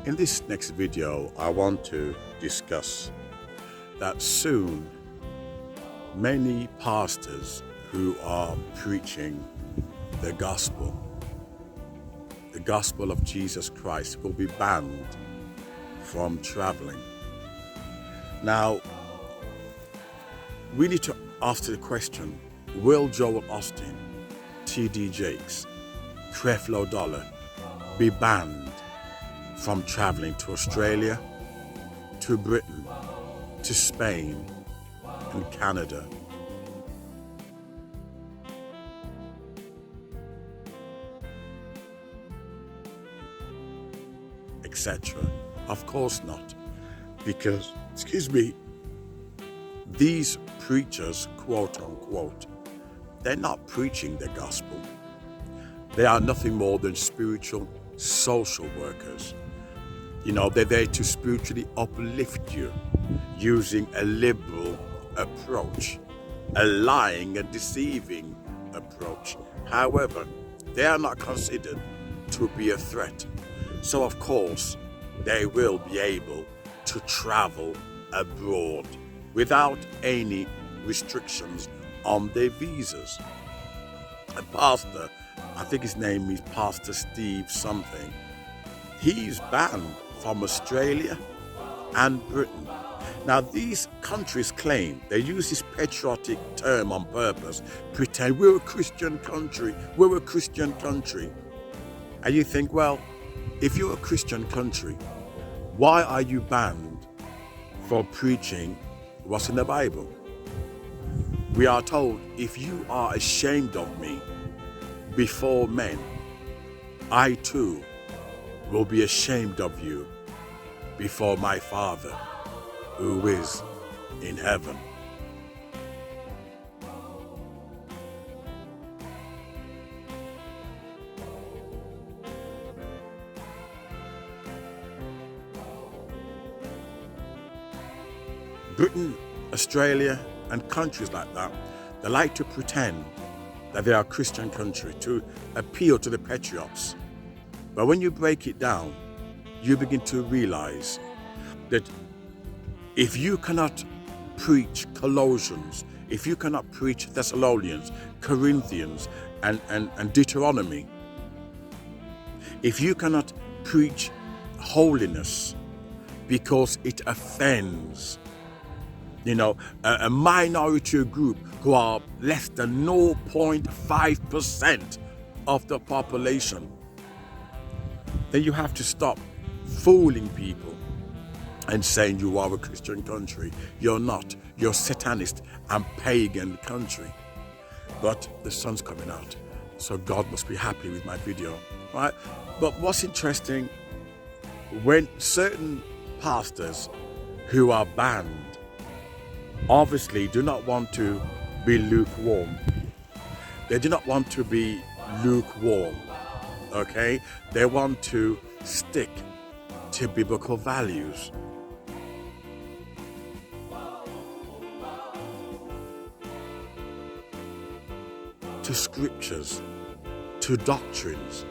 In this next video, I want to discuss that soon many pastors who are preaching the gospel of Jesus Christ, will be banned from traveling. Now, we need to ask the question, will Joel Osteen, T.D.Jakes, Creflo be banned from traveling to Australia, to Britain, to Spain and Canada? Etc. Of course not, because, these preachers, quote unquote, they're not preaching the gospel. They are nothing more than spiritual social workers. They're there to spiritually uplift you using a liberal approach, a lying and deceiving approach. However, they are not considered to be a threat. So of course, they will be able to travel abroad without any restrictions on their visas. A pastor, I think his name is Pastor Steve something, he's banned from Australia and Britain. Now, these countries claim, they use this patriotic term on purpose, pretend we're a Christian country, we're a Christian country. And you think, well, if you're a Christian country, why are you banned for preaching what's in the Bible? We are told, if you are ashamed of me before men, I too will be ashamed of you before my Father who is in heaven. Britain, Australia, and countries like that, they like to pretend that they are a Christian country to appeal to the patriots. But when you break it down, you begin to realize that if you cannot preach Colossians, if you cannot preach Thessalonians, Corinthians, and Deuteronomy, if you cannot preach holiness because it offends a minority group who are less than 0.5% of the population, then you have to stop fooling people and saying you are a Christian country. You're not. You're a satanist and pagan country. But the sun's coming out, so God must be happy with my video, right? But what's interesting, when certain pastors who are banned obviously do not want to be lukewarm. They do not want to be lukewarm, okay? They want to stick to biblical values. To scriptures, to doctrines.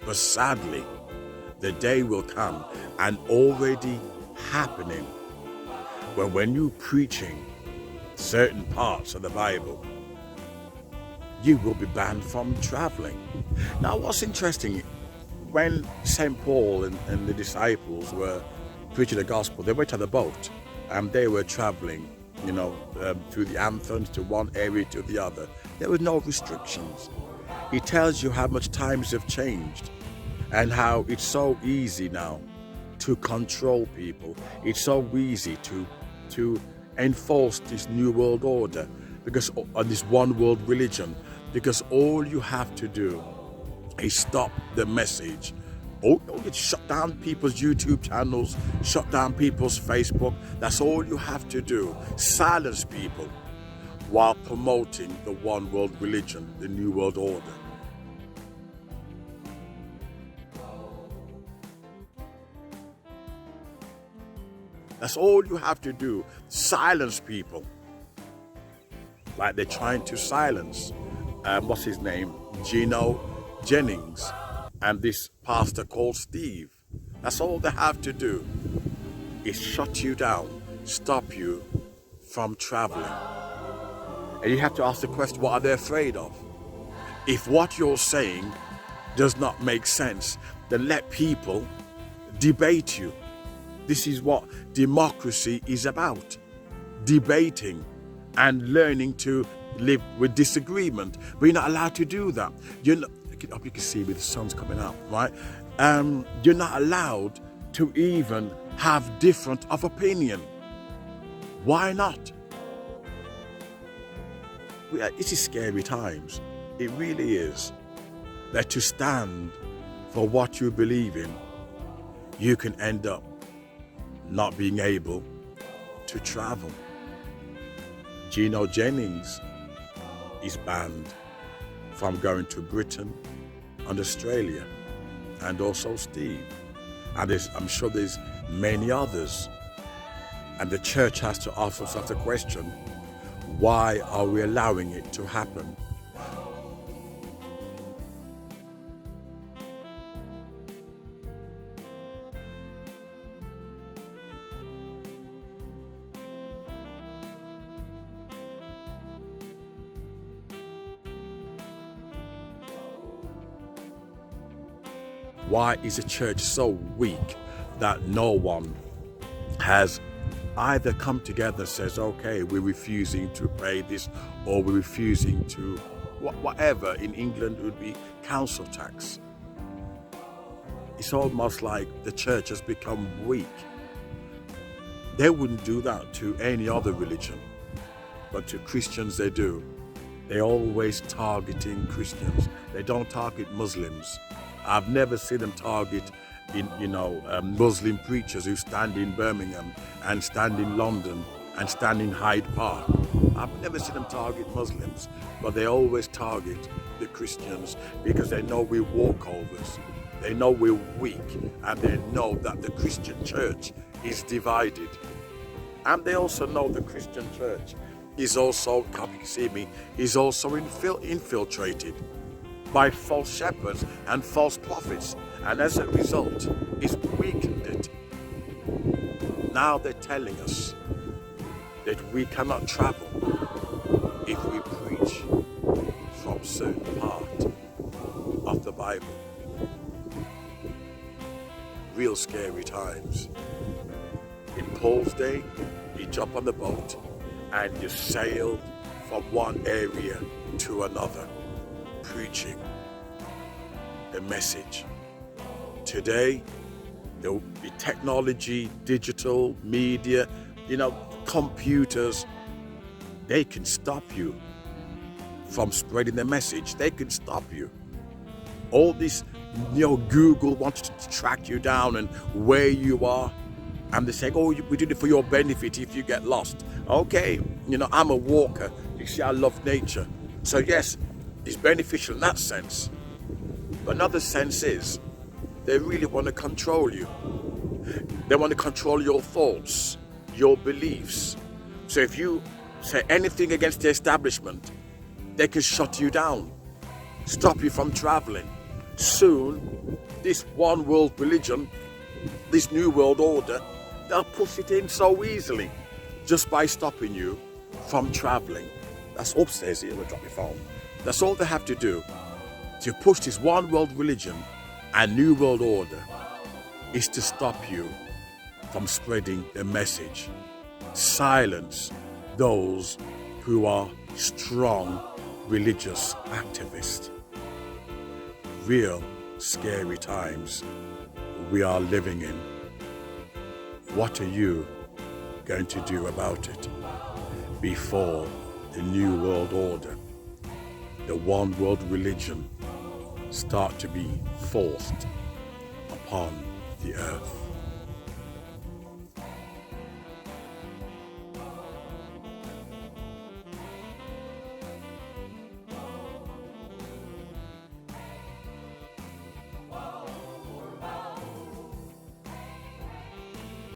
But sadly, the day will come, and already happening, when you're preaching certain parts of the Bible, you will be banned from traveling. Now, what's interesting, when St. Paul and the disciples were preaching the gospel, they went on the boat and they were traveling, through the anthems, to one area to the other. There were no restrictions. It tells you how much times have changed and how it's so easy now to control people. It's so easy to enforce this new world order, because on this one world religion, because all you have to do is stop the message. You shut down people's YouTube channels, shut down people's Facebook. That's all you have to do. Silence people while promoting the one world religion, the new world order. That's all you have to do. Silence people. Like they're trying to silence, what's his name? Gino Jennings. And this pastor called Steve. That's all they have to do, is shut you down, stop you from traveling. And you have to ask the question, what are they afraid of? If what you're saying does not make sense, then let people debate you. This is what democracy is about. Debating and learning to live with disagreement. But you're not allowed to do that. You're not, I hope you can see with the sun's coming out, right? You're not allowed to even have different of opinion. Why not? It is scary times. It really is. That to stand for what you believe in, you can end up not being able to travel. Gino Jennings is banned from going to Britain and Australia, and also Steve. And I'm sure there's many others. And the church has to ask itself the question, why are we allowing it to happen? Why is the church so weak that no one has either come together and says, okay, we're refusing to pay this, or we're refusing to whatever in England would be council tax? It's almost like the church has become weak. They wouldn't do that to any other religion, but to Christians they do. They're always targeting Christians. They don't target Muslims. I've never seen them target Muslim preachers who stand in Birmingham and stand in London and stand in Hyde Park. I've never seen them target Muslims, but they always target the Christians because they know we're walkovers. They know we're weak, and they know that the Christian church is divided. And they also know the Christian church is also, come see me, is also infiltrated by false shepherds and false prophets, and as a result, it's weakened it. Now they're telling us that we cannot travel if we preach from certain part of the Bible. Real scary times. In Paul's day, you jump on the boat and you sail from one area to another, preaching the message. Today, there will be technology, digital, media, computers. They can stop you from spreading the message. They can stop you. All this, Google wants to track you down and where you are. And they say, oh, we did it for your benefit if you get lost. Okay, I'm a walker. You see, I love nature. So yes, it's beneficial in that sense. But another sense is, they really want to control you. They want to control your thoughts, your beliefs. So if you say anything against the establishment, they can shut you down, stop you from traveling. Soon, this one world religion, this new world order, they'll push it in so easily just by stopping you from traveling. That's upstairs here, we'll drop your phone. That's all they have to do to push this one world religion and new world order, is to stop you from spreading the message. Silence those who are strong religious activists. Real scary times we are living in. What are you going to do about it before the new world order, the one world religion, start to be forced upon the earth?